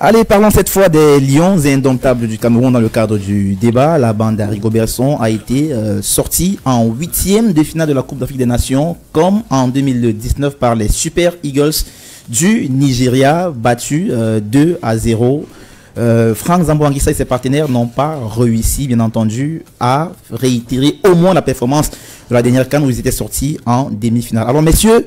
Allez, parlons cette fois des Lions indomptables du Cameroun dans le cadre du débat. La bande d'Harry Goberson a été sortie en 8e de finale de la Coupe d'Afrique des Nations, comme en 2019 par les Super Eagles du Nigeria, battus 2-0. Franck Zambo-Anguissa et ses partenaires n'ont pas réussi, bien entendu, à réitérer au moins la performance de la dernière CAN où ils étaient sortis en demi-finale. Alors, messieurs,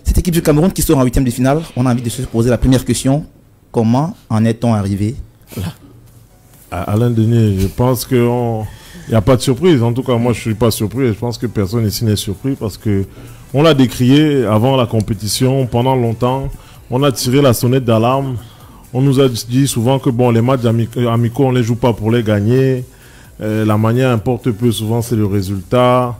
cette équipe du Cameroun qui sort en 8e de finale, on a envie de se poser la première question. Comment en est-on arrivé là? Alain Denis, je pense qu'il n'y a pas de surprise. En tout cas, moi, je ne suis pas surpris. Je pense que personne ici n'est surpris parce que on l'a décrié avant la compétition, pendant longtemps. On a tiré la sonnette d'alarme. On nous a dit souvent que bon, les matchs amicaux, on ne les joue pas pour les gagner. La manière importe peu, souvent c'est le résultat.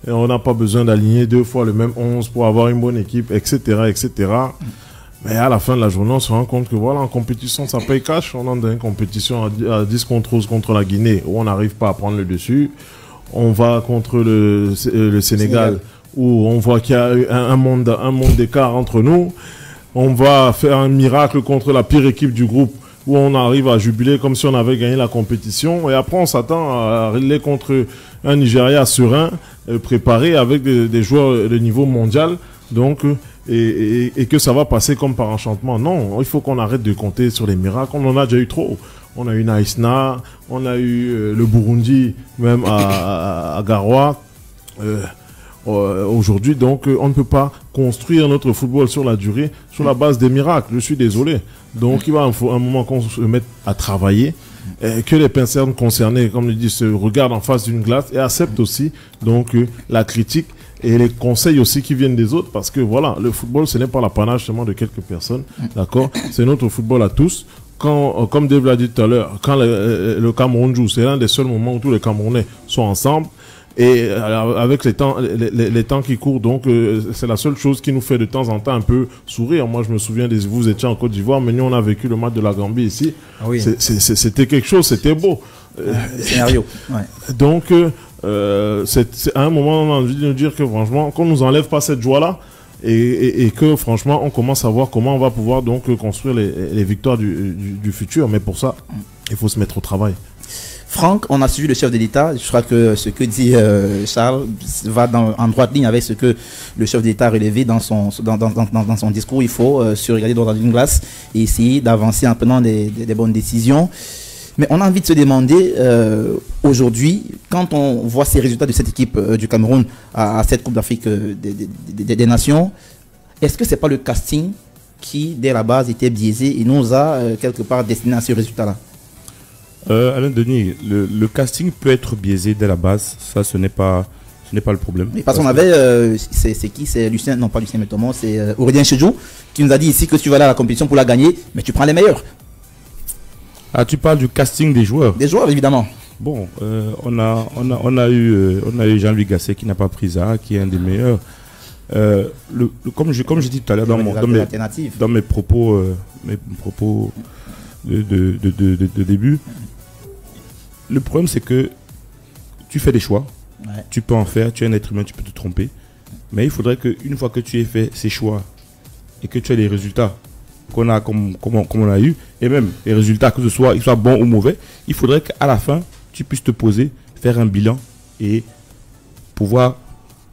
Et on n'a pas besoin d'aligner 2 fois le même 11 pour avoir une bonne équipe, etc., etc. Mais à la fin de la journée, on se rend compte que voilà, en compétition, ça paye cash. On entre dans une compétition à 10 contre 11 contre la Guinée, où on n'arrive pas à prendre le dessus. On va contre le Sénégal, où on voit qu'il y a un monde d'écart entre nous. On va faire un miracle contre la pire équipe du groupe, où on arrive à jubiler comme si on avait gagné la compétition. Et après, on s'attend à aller contre un Nigeria serein, préparé avec des joueurs de niveau mondial. Donc, et que ça va passer comme par enchantement. Non, il faut qu'on arrête de compter sur les miracles. On en a déjà eu trop. On a eu Naïsna, on a eu le Burundi, même à Garoua. Aujourd'hui, donc, on ne peut pas construire notre football sur la durée, sur la base des miracles. Je suis désolé. Donc, il va un moment qu'on se mette à travailler, que les personnes concernées, comme je dis, se regardent en face d'une glace et acceptent aussi donc la critique et les conseils aussi qui viennent des autres, parce que voilà, le football, ce n'est pas l'apanage seulement de quelques personnes, d'accord? C'est notre football à tous. Quand, comme Dave l'a dit tout à l'heure, quand le Cameroun joue, c'est l'un des seuls moments où tous les Camerounais sont ensemble. Et avec les temps qui courent, donc c'est la seule chose qui nous fait de temps en temps un peu sourire. Moi, je me souviens vous étiez en Côte d'Ivoire, mais nous on a vécu le match de la Gambie ici. Ah oui. C'était quelque chose, c'était beau. Scénario. Ouais. Donc c'est à un moment on a envie de nous dire que franchement, qu'on nous enlève pas cette joie-là et que franchement on commence à voir comment on va pouvoir donc construire les victoires du futur. Mais pour ça, il faut se mettre au travail. Franck, on a suivi le chef de l'État. Je crois que ce que dit Charles va en droite ligne avec ce que le chef de l'État a relevé dans son discours. Il faut se regarder dans une glace et essayer d'avancer en prenant des bonnes décisions. Mais on a envie de se demander aujourd'hui, quand on voit ces résultats de cette équipe du Cameroun à cette Coupe d'Afrique des Nations, est-ce que ce n'est pas le casting qui, dès la base, était biaisé et nous a quelque part destiné à ce résultat-là? Alain Denis, le casting peut être biaisé dès la base, ça ce n'est pas le problème. Et parce qu'on avait, c'est qui? C'est Lucien, non pas Lucien Métomon, c'est Aurélien Chedjou qui nous a dit ici que tu vas aller à la compétition pour la gagner, mais tu prends les meilleurs. Ah, tu parles du casting des joueurs? Des joueurs, évidemment. Bon, on a eu Jean-Louis Gasset qui n'a pas pris ça, qui est un des meilleurs. Comme je dis tout à l'heure dans mes propos de début, le problème c'est que tu fais des choix, tu peux en faire, tu es un être humain, tu peux te tromper, mais il faudrait qu'une fois que tu aies fait ces choix et que tu aies les résultats qu'on a comme on a eu, et même les résultats que ce soit, ils soient bons ou mauvais, il faudrait qu'à la fin tu puisses te poser, faire un bilan et pouvoir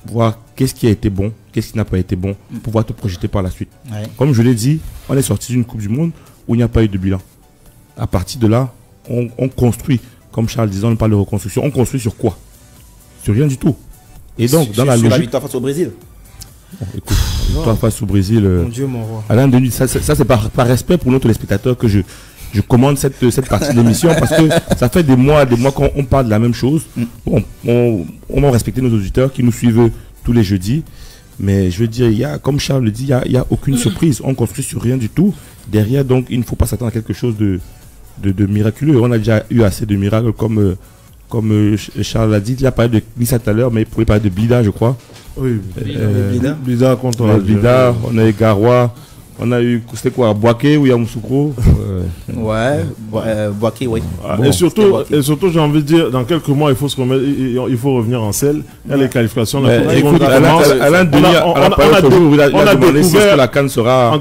voir qu'est-ce qui a été bon, qu'est-ce qui n'a pas été bon, pouvoir te projeter par la suite. Comme je l'ai dit, on est sorti d'une Coupe du Monde où il n'y a pas eu de bilan. À partir de là, on construit, comme Charles disait, on parle de reconstruction, on construit sur quoi? Sur rien du tout. Et donc, dans la logique... la victoire face au Brésil. Bon, écoute, la victoire face au Brésil... Mon Dieu, mon roi. Alain Denis, ça c'est par respect pour nos téléspectateurs que je commande cette partie de l'émission parce que ça fait des mois qu'on parle de la même chose. Bon, on va respecter nos auditeurs qui nous suivent tous les jeudis. Mais je veux dire, comme Charles le dit, il n'y a aucune surprise. On construit sur rien du tout. Derrière, donc, il ne faut pas s'attendre à quelque chose de miraculeux. On a déjà eu assez de miracles, comme Charles l'a dit. Il a parlé de Glissa tout à l'heure, mais il pouvait parler de Blida, je crois. Oui, Blida contre la Blida, on a eu Garoua, on a eu, c'était quoi, Boaké ou Yamoussoukro? Boaké, oui. Bon, et surtout, j'ai envie de dire, dans quelques mois, il faut revenir en selle. Il y a les qualifications. Écoute, Alain Denis, on a demandé si la CAN sera...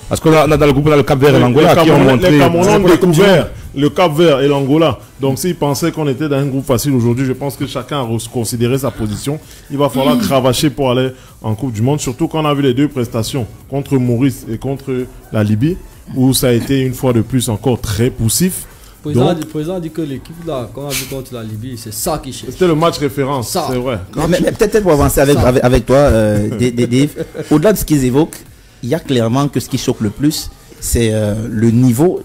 Parce qu'on a dans le groupe, on a le Cap-Vert et l'Angola qui ont montré... Les Camerounais ont découvert le Cap-Vert et l'Angola. Donc s'ils pensaient qu'on était dans un groupe facile aujourd'hui, je pense que chacun a considéré sa position. Il va falloir cravacher pour aller en Coupe du Monde, surtout quand on a vu les deux prestations contre Maurice et contre la Libye, où ça a été une fois de plus encore très poussif. Le président a dit que l'équipe là, qu'on a vu contre la Libye, c'est ça qui cherche. C'était le match référence, c'est vrai. Mais peut-être pour avancer avec toi, Dave, au-delà de ce qu'ils évoquent, il y a clairement que ce qui choque le plus, c'est le niveau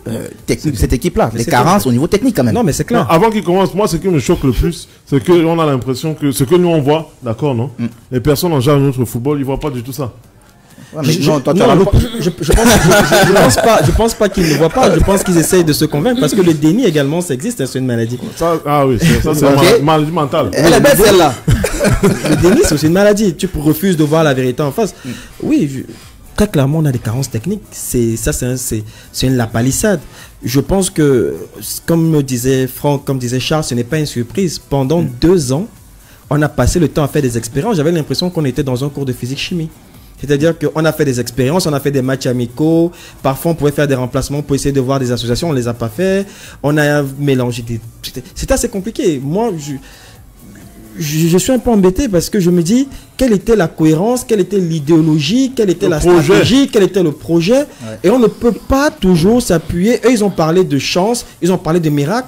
technique de cette équipe-là. Les carences au niveau technique quand même. Non, mais c'est clair. Non, avant qu'il commence, moi, ce qui me choque le plus, c'est qu'on a l'impression que ce que nous on voit, d'accord, non? Les personnes en genre notre football, ils voient pas du tout ça. Ouais, je pense pas qu'ils ne voient pas. Je pense qu'ils essayent de se convaincre parce que le déni également, ça existe, c'est une maladie. Ça, ah oui, ça c'est une maladie mentale. Elle est belle celle-là. Le déni, c'est aussi une maladie. Tu refuses de voir la vérité en face. Oui, très clairement, on a des carences techniques. C'est une lapalissade. Je pense que, comme disait Franck, comme disait Charles, ce n'est pas une surprise. Pendant 2 ans, on a passé le temps à faire des expériences. J'avais l'impression qu'on était dans un cours de physique-chimie. C'est-à-dire qu'on a fait des expériences, on a fait des matchs amicaux. Parfois, on pouvait faire des remplacements pour essayer de voir des associations. On ne les a pas fait. On a mélangé des... C'est assez compliqué. Moi, je suis un peu embêté parce que je me dis quelle était la cohérence, quelle était l'idéologie, quelle était la stratégie, quel était le projet. Ouais. Et on ne peut pas toujours s'appuyer. Eux, ils ont parlé de chance, ils ont parlé de miracle,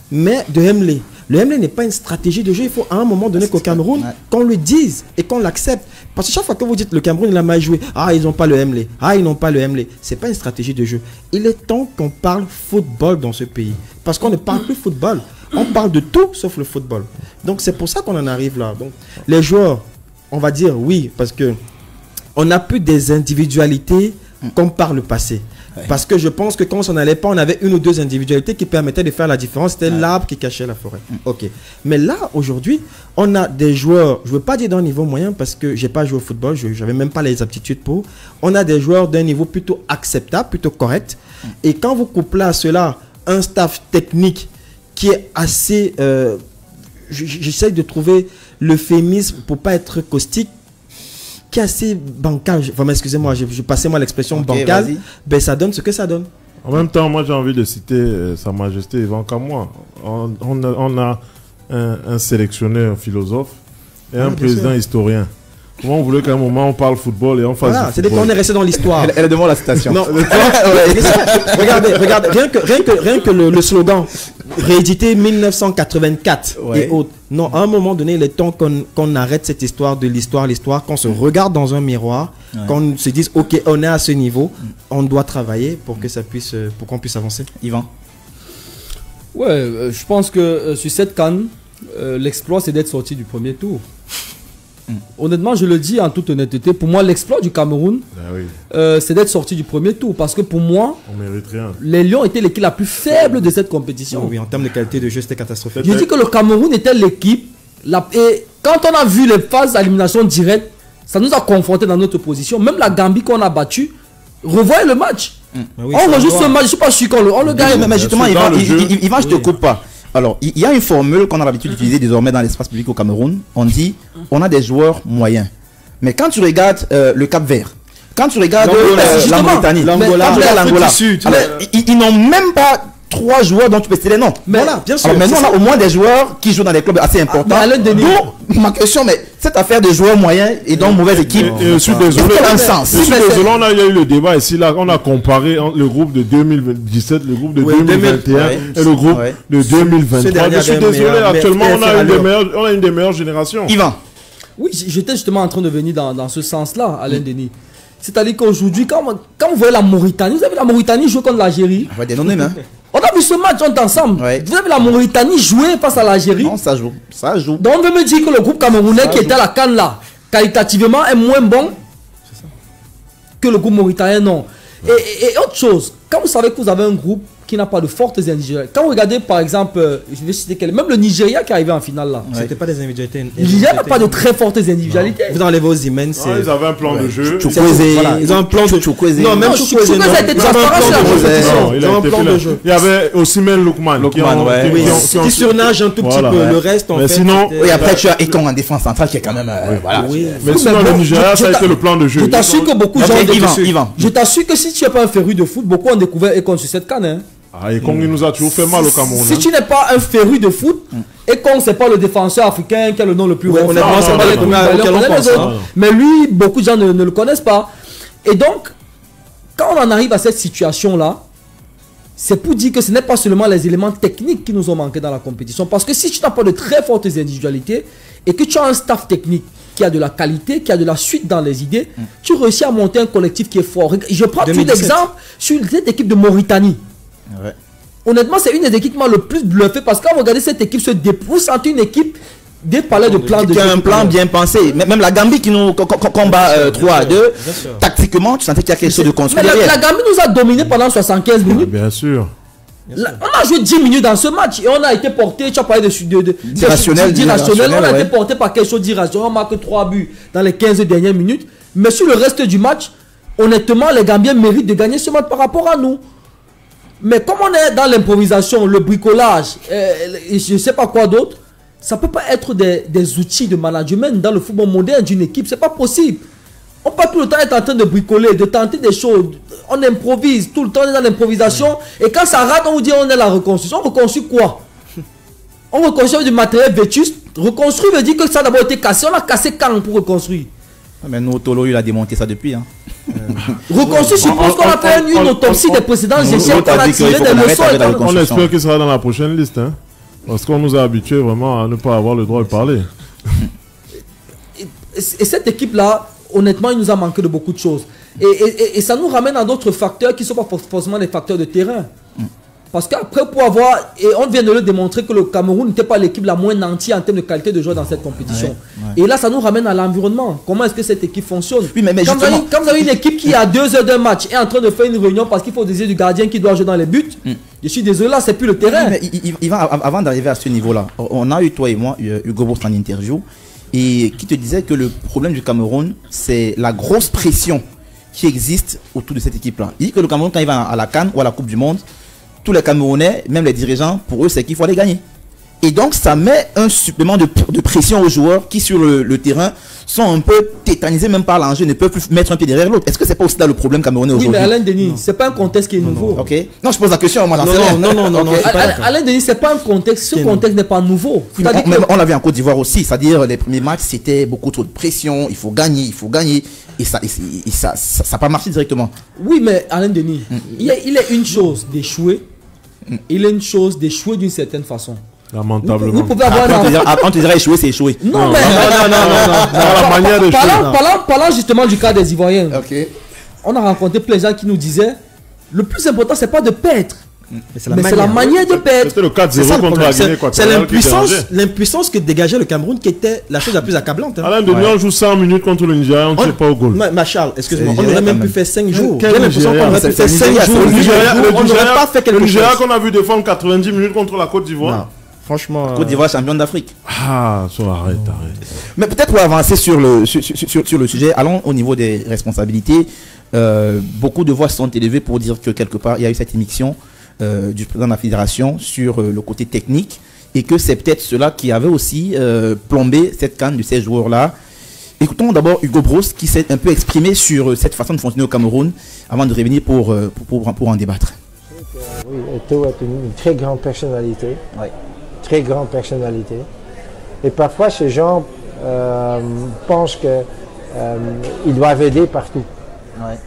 mais de Hemley. Le Hemley n'est pas une stratégie de jeu. Il faut à un moment donné qu'au Cameroun, qu'on le dise et qu'on l'accepte. Parce que chaque fois que vous dites le Cameroun, il a mal joué. Ah, ils n'ont pas le Hemley. Ah, ils n'ont pas le Hemley. Ce n'est pas une stratégie de jeu. Il est temps qu'on parle football dans ce pays. Parce qu'on ne parle plus football. On parle de tout sauf le football. Donc c'est pour ça qu'on en arrive là. Donc, les joueurs, on va dire oui, parce que on n'a plus des individualités comme par le passé. Ouais. Parce que je pense que quand on s'en allait pas, on avait une ou deux individualités qui permettaient de faire la différence. C'était l'arbre qui cachait la forêt. Ok. Mais là, aujourd'hui, on a des joueurs, je ne veux pas dire d'un niveau moyen parce que je n'ai pas joué au football, je n'avais même pas les aptitudes pour. On a des joueurs d'un niveau plutôt acceptable, plutôt correct. Et quand vous couplez à cela un staff technique qui est assez... j'essaie de trouver l'euphémisme pour ne pas être caustique, qui est assez bancal, enfin, excusez-moi, je passais moi l'expression bancale, ben ça donne ce que ça donne. En même temps, moi j'ai envie de citer Sa Majesté Ivan Kamoa. On a un sélectionneur, un philosophe et un président historien. Comment on voulait qu'à un moment on parle football et on fasse voilà, c'est dès qu'on est resté dans l'histoire. Elle est devant la citation. Non, regardez, rien que le slogan réédité 1984 et autres. Non, à un moment donné, il est temps qu'on arrête cette histoire de l'histoire, qu'on se regarde dans un miroir, qu'on se dise ok, on est à ce niveau, on doit travailler pour que ça puisse, pour qu'on puisse avancer. Yvan. Ouais, je pense que sur cette CAN, l'exploit c'est d'être sorti du premier tour. Honnêtement, je le dis en toute honnêteté, pour moi, l'exploit du Cameroun, c'est d'être sorti du premier tour. Parce que pour moi, on mérite rien. Les Lions étaient l'équipe la plus faible de cette compétition. Oui, en termes de qualité de jeu, c'était catastrophique. Je dis que le Cameroun était l'équipe. Et quand on a vu les phases d'élimination directe, ça nous a confrontés dans notre position. Même la Gambie qu'on a battue, revoyez le match. Oui, on rejoue ce match, je ne suis pas sûr qu'on le gagne. Mais justement, Yvan, je te coupe pas. Alors, il y a une formule qu'on a l'habitude d'utiliser désormais dans l'espace public au Cameroun. On dit, on a des joueurs moyens. Mais quand tu regardes le Cap-Vert, quand tu regardes la Mauritanie, l'Angola, ils n'ont même pas 3 joueurs dont tu peux citer les noms. Mais voilà, bien sûr. Alors maintenant, on a au moins des joueurs qui jouent dans des clubs assez importants. Donc, ma question, mais cette affaire de joueurs moyens et donc mauvaise équipe, je suis désolé. On a eu le débat ici, là, on a comparé le groupe de 2017, le groupe de 2021 et le groupe de 2023. Je suis désolé, actuellement, on a une des meilleures générations. Yvan. Oui, j'étais justement en train de venir dans ce sens-là, Alain Denis. C'est-à-dire qu'aujourd'hui, quand vous voyez la Mauritanie, vous avez la Mauritanie jouer contre l'Algérie. On va dénommer, hein. On a vu ce match ensemble. Vous avez la Mauritanie jouer face à l'Algérie. Non, ça joue. Ça joue. Donc on veut me dire que le groupe camerounais qui était à la CAN là, qualitativement, est moins bon que le groupe mauritanien, non. Et autre chose, quand vous savez que vous avez un groupe qui n'a pas de fortes individualités. Quand vous regardez par exemple, je vais citer même le Nigeria qui est arrivé en finale là. C'était pas des individualités. Le Nigeria n'a pas de très fortes individualités. Vous enlevez aux immenses. Ils avaient un plan de jeu. Ils ont un plan de Chukwueze. Non, même Chukwueze a été transparent sur la compétition. Ils ont un plan de jeu. Il y avait aussi Lookman qui surnage un tout petit peu. Le reste, en fait. Mais sinon. Et après, tu as Ekong en défense centrale qui est quand même. Voilà. Mais sinon, le Nigeria, ça a été le plan de jeu. Je t'assure que beaucoup de gens. Je t'assure que si tu n'es pas un féru de foot, beaucoup ont découvert Ekong sur cette canne. Ah, Ekong, il nous a toujours fait mal au Cameroun. Si tu n'es pas un féru de foot, Ekong, c'est pas le défenseur africain qui a le nom le plus ronflant. Mais lui, beaucoup de gens ne le connaissent pas. Et donc, quand on en arrive à cette situation-là, c'est pour dire que ce n'est pas seulement les éléments techniques qui nous ont manqué dans la compétition. Parce que si tu n'as pas de très fortes individualités et que tu as un staff technique qui a de la qualité, qui a de la suite dans les idées, tu réussis à monter un collectif qui est fort. Je prends tout l'exemple sur cette équipe de Mauritanie. Ouais. Honnêtement, c'est une des équipes qui m'a le plus bluffé parce que quand vous regardez cette équipe se déploie, vous sentez une équipe des palais de plan de jeu. Un plan bien pensé. Même la Gambie qui nous combat 3-2, tactiquement, tu sentais qu'il y a quelque chose de construit. Mais la Gambie nous a dominé pendant 75 minutes. Bien sûr. On a joué 10 minutes dans ce match et on a été porté, tu as parlé d'irrationnel, on a été porté par quelque chose d'irrationnel. On marque 3 buts dans les 15 dernières minutes. Mais sur le reste du match, honnêtement, les Gambiens méritent de gagner ce match par rapport à nous. Mais comme on est dans l'improvisation, le bricolage, et je ne sais pas quoi d'autre, ça ne peut pas être des outils de management dans le football moderne d'une équipe. Ce n'est pas possible. On peut tout le temps être en train de bricoler, de tenter des choses. On improvise, tout le temps on est dans l'improvisation. Et quand ça rate, on vous dit on est la reconstruction. On reconstruit quoi? On reconstruit du matériel vétuste. Reconstruire veut dire que ça a d'abord été cassé. On a cassé quand pour reconstruire? Mais nous, Tolo, il a démonté ça depuis. Hein. Reconstruire suppose qu'on a fait une autopsie des précédents échecs, qu'on a tiré des leçons. On espère qu'il sera dans la prochaine liste. Hein, parce qu'on nous a habitués vraiment à ne pas avoir le droit de parler. Et cette équipe-là, honnêtement, il nous a manqué de beaucoup de choses. Et ça nous ramène à d'autres facteurs qui ne sont pas forcément des facteurs de terrain. Parce qu'après, pour avoir... Et on vient de le démontrer que le Cameroun n'était pas l'équipe la moins nantie en termes de qualité de joueur dans cette compétition. Et là, ça nous ramène à l'environnement. Comment est-ce que cette équipe fonctionne? Oui, mais quand vous avez une équipe qui, à 2 heures d'un match, est en train de faire une réunion parce qu'il faut désirer du gardien qui doit jouer dans les buts, je suis désolé, là, c'est plus le terrain. Mais avant d'arriver à ce niveau-là, on a eu, toi et moi, Hugo Brost en interview, et qui te disait que le problème du Cameroun, c'est la grosse pression qui existe autour de cette équipe-là. Il dit que le Cameroun, quand il va à la CAN ou à la Coupe du Monde, tous les Camerounais, même les dirigeants, pour eux, c'est qu'il faut aller gagner. Et donc, ça met un supplément de pression aux joueurs qui, sur le terrain, sont un peu tétanisés même par l'enjeu, ne peuvent plus mettre un pied derrière l'autre. Est-ce que c'est pas aussi là le problème camerounais aujourd'hui? Oui, mais Alain Denis, c'est pas un contexte qui est nouveau. Ok. Non, je pose la question, moi, non. Alain Denis, c'est pas un contexte. Ce contexte n'est pas nouveau. On l'a vu en Côte d'Ivoire aussi, c'est-à-dire les premiers matchs, c'était beaucoup trop de pression. Il faut gagner. Et ça n'a pas marché directement. Oui, mais Alain Denis, il est une chose d'échouer. Il est une chose d'échouer d'une certaine façon. Lamentablement. Vous pouvez avoir on te dirait échouer, c'est échouer. Non. La manière de parlant justement du cas des Ivoiriens. On a rencontré plein de gens qui nous disaient le plus important, c'est pas de perdre. Mais c'est la manière de perdre. C'était le 4-0 contre la Guinée. C'est l'impuissance que dégageait le Cameroun qui était la chose la plus accablante. Alain Denis, on joue 100 minutes contre le Nigeria, on ne tire pas au goal. Charles, excuse-moi, on aurait même pu faire 5 jours. J'ai l'impression qu'on aurait pu faire 5 jours. On n'aurait pas fait quelque chose. Le Nigeria qu'on a vu défendre 90 minutes contre la Côte d'Ivoire. Franchement. Côte d'Ivoire championne d'Afrique. Ah, arrête. Mais peut-être pour avancer sur le sujet, allons au niveau des responsabilités. Beaucoup de voix sont élevées pour dire que quelque part, il y a eu cette émission du président de la fédération sur le côté technique et que c'est peut-être cela qui avait aussi plombé cette CAN de ces joueurs-là. Écoutons d'abord Hugo Brost qui s'est un peu exprimé sur cette façon de fonctionner au Cameroun avant de revenir pour en débattre. Oui, Eto'o est une très grande personnalité. Oui. Très grande personnalité. Et parfois, ces gens pensent qu'ils doivent aider partout. Ouais.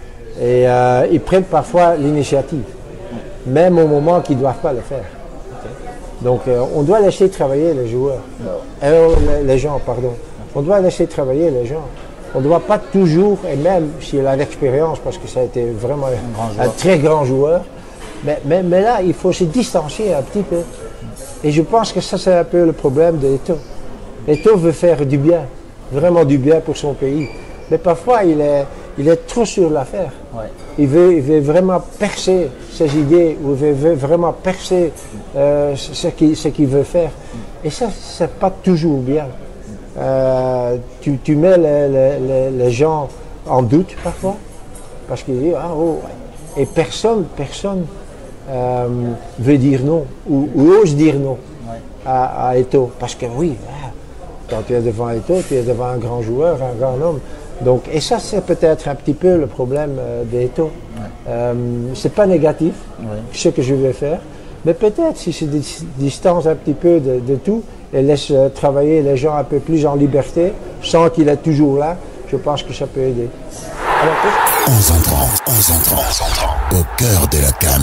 Et ils prennent parfois l'initiative, même au moment qu'ils ne doivent pas le faire. Okay. Donc, on doit laisser travailler les joueurs. Les gens, pardon. On doit laisser travailler les gens. On ne doit pas toujours, et même s'il a l'expérience, parce que ça a été vraiment un très grand joueur, mais là, il faut se distancier un petit peu. Et je pense que ça, c'est un peu le problème de Eto'o. Eto'o veut faire du bien, vraiment du bien pour son pays. Mais parfois, il il est trop sur l'affaire. Ouais. Il veut vraiment percer ses idées, ou il veut vraiment percer ce qu'il veut faire. Et ça, c'est pas toujours bien. Tu mets les gens en doute parfois, parce qu'ils disent ah oh, et personne veut dire non ou ose dire non à Eto'o, parce que oui, quand tu es devant Eto'o, tu es devant un grand joueur, un grand homme. Donc, et ça, c'est peut-être un petit peu le problème d'Eto'o. C'est pas négatif, ce que je vais faire, mais peut-être si je distance un petit peu de tout et laisse travailler les gens un peu plus en liberté, sans qu'il est toujours là, je pense que ça peut aider. Alors, 11 ans, au cœur de la CAN.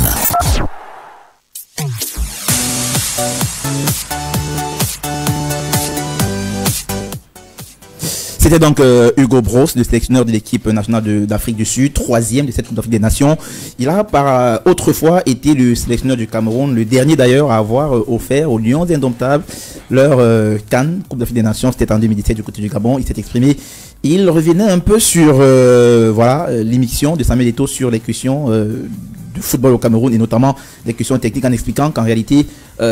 C'était donc Hugo Broos, le sélectionneur de l'équipe nationale d'Afrique du Sud, 3e de cette Coupe d'Afrique des Nations. Il a autrefois été le sélectionneur du Cameroun, le dernier d'ailleurs à avoir offert aux Lions indomptables leur CAN, Coupe d'Afrique des Nations. C'était en 2017 du côté du Gabon. Il s'est exprimé. Il revenait un peu sur l'émission de Samuel Eto'o sur les questions du football au Cameroun et notamment les questions techniques, en expliquant qu'en réalité,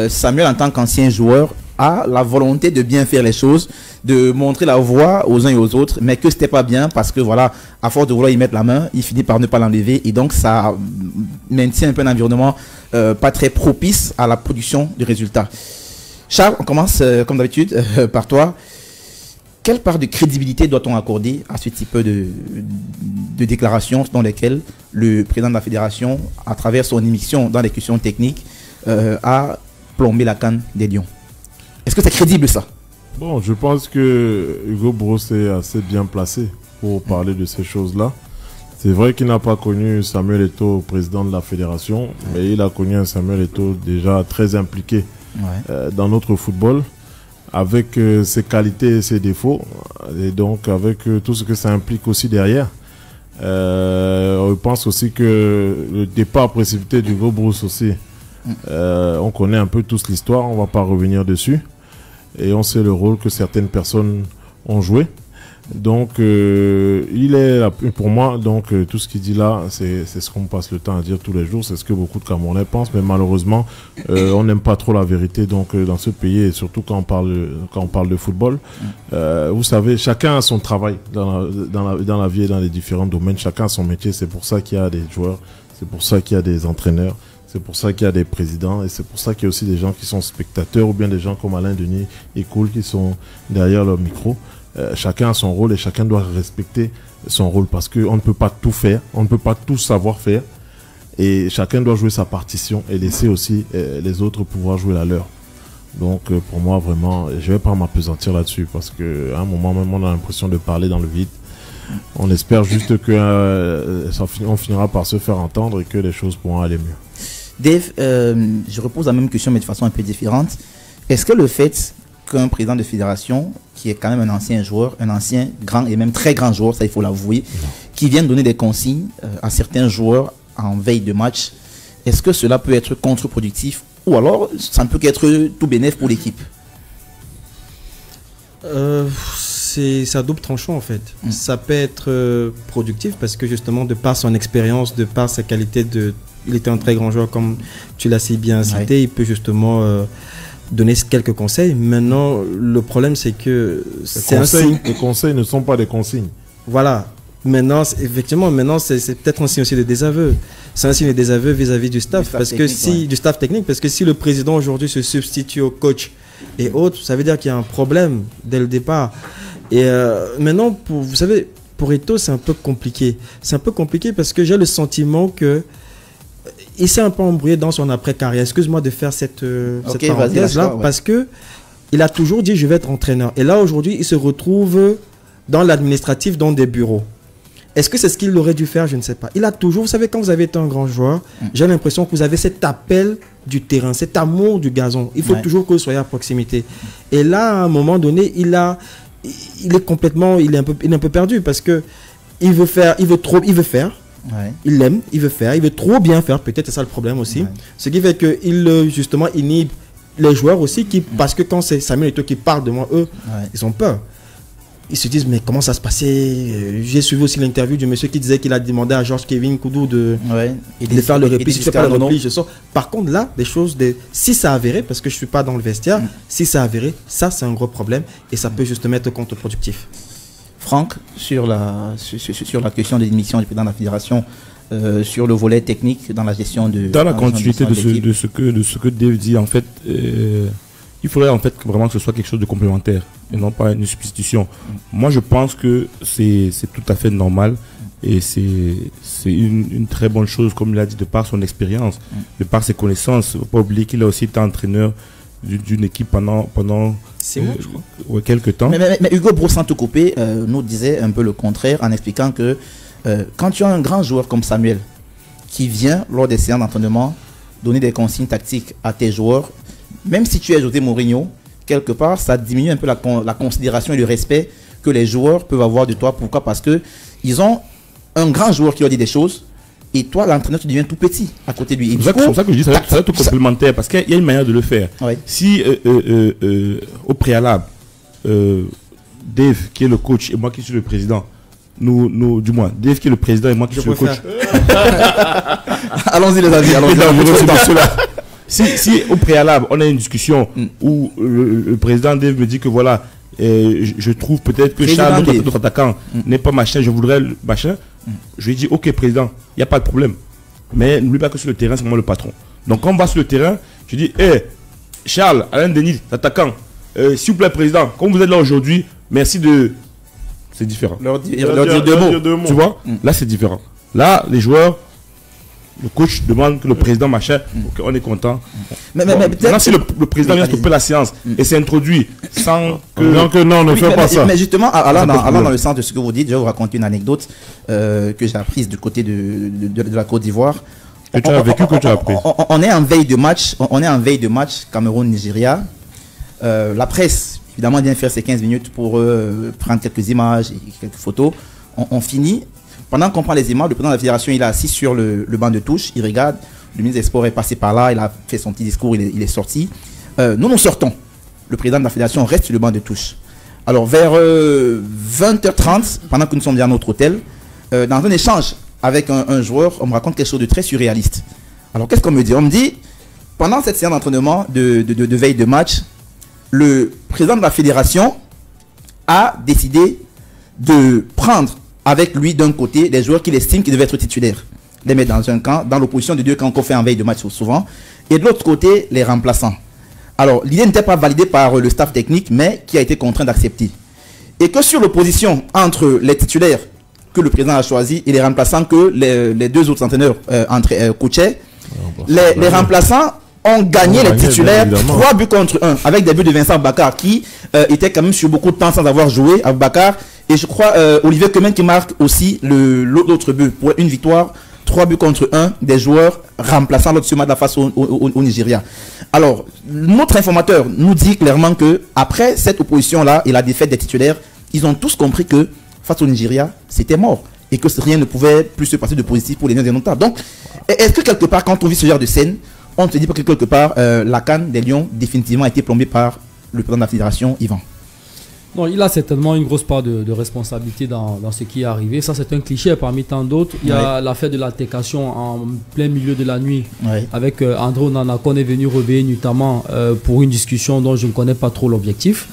Samuel, en tant qu'ancien joueur, a la volonté de bien faire les choses, de montrer la voie aux uns et aux autres, mais que c'était pas bien parce que voilà, à force de vouloir y mettre la main, il finit par ne pas l'enlever et donc ça maintient un peu un environnement pas très propice à la production du résultat. Charles, on commence comme d'habitude par toi. Quelle part de crédibilité doit-on accorder à ce type de déclarations dans lesquelles le président de la fédération, à travers son émission dans les questions techniques, a plombé la CAN des Lions? Est-ce que c'est crédible ça? Bon, je pense que Hugo Broos est assez bien placé pour parler de ces choses-là. C'est vrai qu'il n'a pas connu Samuel Eto'o, président de la fédération, mais il a connu un Samuel Eto'o déjà très impliqué dans notre football, avec ses qualités et ses défauts, et donc avec tout ce que ça implique aussi derrière. Je pense aussi que le départ précipité d'Hugo Broos aussi, on connaît un peu tous l'histoire, on ne va pas revenir dessus. Et on sait le rôle que certaines personnes ont joué. Donc, il est là, pour moi, donc tout ce qu'il dit là, c'est ce qu'on passe le temps à dire tous les jours, c'est ce que beaucoup de Camerounais pensent, mais malheureusement, on n'aime pas trop la vérité donc dans ce pays, et surtout quand on parle de football. Vous savez, chacun a son travail dans la vie et dans les différents domaines, chacun a son métier, c'est pour ça qu'il y a des joueurs, c'est pour ça qu'il y a des entraîneurs. C'est pour ça qu'il y a des présidents et c'est pour ça qu'il y a aussi des gens qui sont spectateurs ou bien des gens comme Alain Denis et Koul qui sont derrière leur micro. Chacun a son rôle et chacun doit respecter son rôle parce qu'on ne peut pas tout faire, on ne peut pas tout savoir faire et chacun doit jouer sa partition et laisser aussi les autres pouvoir jouer la leur. Donc pour moi vraiment, je ne vais pas m'appesantir là-dessus parce qu'à un moment même on a l'impression de parler dans le vide. On espère juste que on finira par se faire entendre et que les choses pourront aller mieux. Dave, je repose la même question mais de façon un peu différente. Est-ce que le fait qu'un président de fédération, qui est quand même un ancien joueur, un ancien grand et même très grand joueur, ça il faut l'avouer, qui vient donner des consignes à certains joueurs en veille de match, est-ce que cela peut être contre-productif ou alors ça ne peut qu'être tout bénéf pour l'équipe? C'est à double tranchant en fait. Ça peut être productif parce que justement de par son expérience, de par sa qualité il était un très grand joueur comme tu l'as si bien cité, il peut justement donner quelques conseils. Maintenant le problème c'est que les conseils ne sont pas des consignes. Voilà. Maintenant effectivement c'est peut-être un signe aussi de désaveu. C'est un signe de désaveu vis-à-vis du staff, parce que du staff technique, parce que si le président aujourd'hui se substitue au coach et autres, ça veut dire qu'il y a un problème dès le départ. Et maintenant, vous savez, pour Eto'o, c'est un peu compliqué. C'est un peu compliqué parce que j'ai le sentiment que il s'est un peu embrouillé dans son après-carrière. Excuse-moi de faire cette parenthèse-là, parce que il a toujours dit je vais être entraîneur. Et là, aujourd'hui, il se retrouve dans l'administratif, dans des bureaux. Est-ce que c'est ce qu'il aurait dû faire? Je ne sais pas. Il a toujours, vous savez, quand vous avez été un grand joueur, j'ai l'impression que vous avez cet appel du terrain, cet amour du gazon. Il faut toujours que vous soyez à proximité. Et là, à un moment donné, il est complètement, il est un peu perdu parce que il veut faire. Il l'aime, il veut faire, il veut trop bien faire, peut-être c'est ça le problème aussi. Ce qui fait qu'il justement inhibe les joueurs aussi, parce que quand c'est Samuel Eto'o qui parle devant eux, ils ont peur. ils se disent mais comment ça se passait. J'ai suivi aussi l'interview du monsieur qui disait qu'il a demandé à Georges Kevin Koudou de faire le repli. Si tu fais pas le repli, je sors. Par contre là, si ça avéré, parce que je suis pas dans le vestiaire, si ça avéré, ça c'est un gros problème et ça peut justement être contre-productif. Franck, sur la question de l'émission du président de la fédération, sur le volet technique dans la gestion de... Dans la continuité de ce que Dave dit, en fait, il faudrait en fait vraiment que ce soit quelque chose de complémentaire et non pas une substitution. Moi, je pense que c'est tout à fait normal et c'est une très bonne chose, comme il a dit, de par son expérience, de par ses connaissances. Il ne faut pas oublier qu'il a aussi été entraîneur d'une équipe pendant 6 mois, je crois. quelques temps. Mais Hugo Broussan-Tokopé nous disait un peu le contraire en expliquant que quand tu as un grand joueur comme Samuel qui vient lors des séances d'entraînement donner des consignes tactiques à tes joueurs, même si tu es José Mourinho, quelque part, ça diminue un peu la considération et le respect que les joueurs peuvent avoir de toi. Pourquoi? Parce que ils ont un grand joueur qui leur dit des choses et toi, l'entraîneur, tu deviens tout petit à côté de lui. C'est pour ça que je dis ça va être complémentaire parce qu'il y a une manière de le faire. Oui. Si au préalable, Dave qui est le coach et moi qui suis le président, du moins, Dave qui est le président et moi qui suis le coach. Allons-y les amis, Si au préalable, on a une discussion où le président Dave me dit que voilà, je trouve peut-être que Charles, notre attaquant, n'est pas machin, je voudrais le machin, je lui dis ok président, il n'y a pas de problème. Mais n'oublie pas que sur le terrain, c'est moi le patron. Donc quand on va sur le terrain, je dis Charles, Alain Denis, attaquant, s'il vous plaît président, comme vous êtes là aujourd'hui, merci de... C'est différent. Leur dire deux mots. Tu vois, là c'est différent. Là, les joueurs, le coach demande que le président machin, ok, on est content. Mais maintenant, si le président vient stopper la séance et s'introduit sans que... Donc non, ne fais pas ça. Mais justement, allant dans le sens de ce que vous dites, je vais vous raconter une anecdote que j'ai apprise du côté de la Côte d'Ivoire. Que tu as vécu, que tu as appris. On est en veille de match, Cameroun-Nigeria. La presse, évidemment, vient faire ses 15 minutes pour prendre quelques images et quelques photos. On finit. Pendant qu'on prend les images, le président de la fédération, il est assis sur le banc de touche, il regarde, le ministre des Sports est passé par là, il a fait son petit discours, il est sorti. Nous sortons. Le président de la fédération reste sur le banc de touche. Alors vers 20h30, pendant que nous sommes dans notre hôtel, dans un échange avec un joueur, on me raconte quelque chose de très surréaliste. Alors qu'est-ce qu'on me dit? On me dit, pendant cette séance d'entraînement de veille de match, le président de la fédération a décidé de prendre avec lui d'un côté des joueurs qu'il estime qui devaient être titulaires, les mettre dans un camp, dans l'opposition de deux camps qu'on fait en veille de match souvent, et de l'autre côté les remplaçants. Alors l'idée n'était pas validée par le staff technique, mais qui a été contraint d'accepter. Et que sur l'opposition entre les titulaires que le président a choisi et les remplaçants que les deux autres entraîneurs coachaient, les remplaçants ont gagné les titulaires 3 buts contre 1 avec des buts de Vincent Bakar qui était quand même sur beaucoup de temps sans avoir joué à Bakar. Et je crois Olivier Kemen qui marque aussi l'autre but pour une victoire, 3 buts contre 1 des joueurs remplaçant l'autre match de la face au Nigeria. Alors, notre informateur nous dit clairement que après cette opposition-là et la défaite des titulaires, ils ont tous compris que face au Nigeria, c'était mort. Et que rien ne pouvait plus se passer de positif pour les Lions indomptables. Donc, est-ce que quelque part, quand on vit ce genre de scène, on se dit pas que quelque part, la CAN des Lions définitivement a été plombée par le président de la fédération, Yvan? Non, il a certainement une grosse part de responsabilité dans ce qui est arrivé. Ça, c'est un cliché parmi tant d'autres. Il y a l'affaire de l'altercation en plein milieu de la nuit avec André Onana qu'on est venu réveiller notamment pour une discussion dont je ne connais pas trop l'objectif.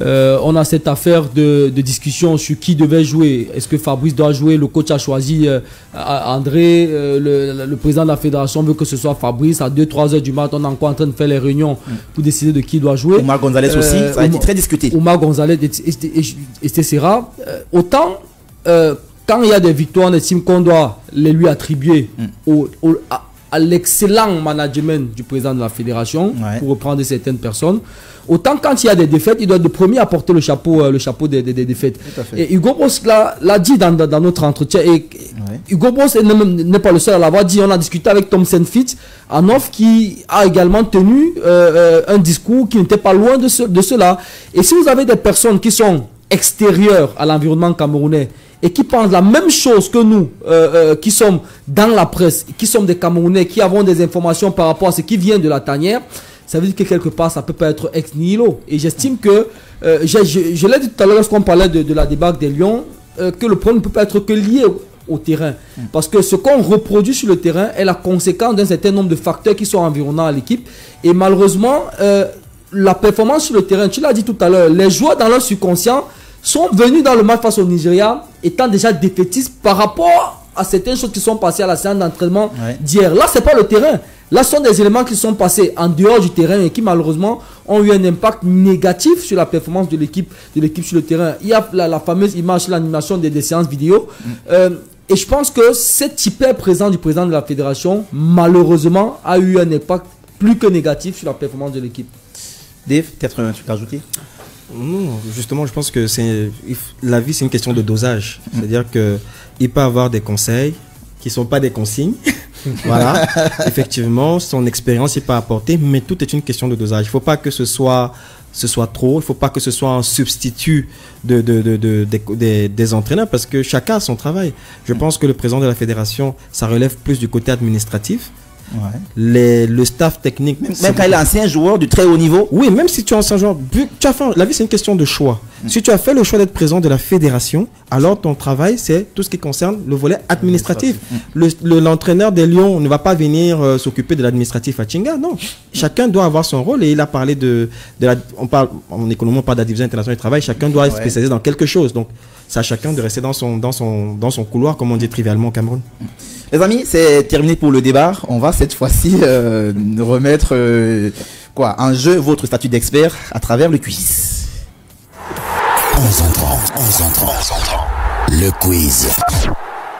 On a cette affaire de discussion sur qui devait jouer. Est-ce que Fabrice doit jouer? Le coach a choisi André. Le président de la fédération veut que ce soit Fabrice. À 2-3 heures du matin, on est encore en train de faire les réunions pour décider de qui doit jouer. Oumar Gonzalez aussi, ça a été très discuté. Oumar Gonzalez, etc. Autant, quand il y a des victoires, on estime qu'on doit les lui attribuer à l'excellent management du président de la fédération, pour reprendre certaines personnes. Autant quand il y a des défaites, il doit être le premier à porter le chapeau des défaites. Et Hugo Bross l'a dit dans notre entretien. Et Hugo Bross n'est pas le seul à l'avoir dit. On a discuté avec Tom Senfitz, un offre qui a également tenu un discours qui n'était pas loin de cela. Et si vous avez des personnes qui sont extérieures à l'environnement camerounais et qui pensent la même chose que nous, qui sommes dans la presse, qui sommes des Camerounais, qui avons des informations par rapport à ce qui vient de la tanière, ça veut dire que quelque part, ça peut pas être ex nihilo. Et j'estime que, je l'ai dit tout à l'heure lorsqu'on parlait de la débâcle des Lions, que le problème ne peut pas être que lié au terrain. Parce que ce qu'on reproduit sur le terrain est la conséquence d'un certain nombre de facteurs qui sont environnants à l'équipe. Et malheureusement, la performance sur le terrain, tu l'as dit tout à l'heure, les joueurs dans leur subconscient sont venus dans le match face au Nigeria étant déjà défaitistes par rapport à certaines choses qui sont passées à la séance d'entraînement d'hier. Là, c'est pas le terrain. Là, ce sont des éléments qui sont passés en dehors du terrain et qui malheureusement ont eu un impact négatif sur la performance de l'équipe sur le terrain. Il y a la fameuse image, l'animation des séances vidéo. Et je pense que cet hyper présent du président de la fédération, malheureusement, a eu un impact plus que négatif sur la performance de l'équipe. Dave, peut-être un truc à ajouter? Non, justement, je pense que la vie, c'est une question de dosage. C'est-à-dire qu'il peut avoir des conseils qui ne sont pas des consignes. Voilà, effectivement, son expérience, il peut apporter, mais tout est une question de dosage. Il ne faut pas que ce soit trop, il ne faut pas que ce soit un substitut des entraîneurs, parce que chacun a son travail. Je pense que le président de la fédération, ça relève plus du côté administratif. Le staff technique, même quand il est ancien joueur du très haut niveau. Oui, même si tu es ancien joueur, la vie c'est une question de choix. Si tu as fait le choix d'être président de la fédération, alors ton travail c'est tout ce qui concerne le volet administratif. L'entraîneur des Lions ne va pas venir s'occuper de l'administratif à Tchinga, non. Chacun doit avoir son rôle, et il a parlé on parle en économie, on parle de la division internationale du travail. Chacun doit être spécialisé dans quelque chose. Donc c'est à chacun de rester dans son couloir, comme on dit trivialement au Cameroun. Les amis, c'est terminé pour le débat. On va cette fois-ci remettre en jeu votre statut d'expert à travers le quiz. 11 entrants. Le quiz.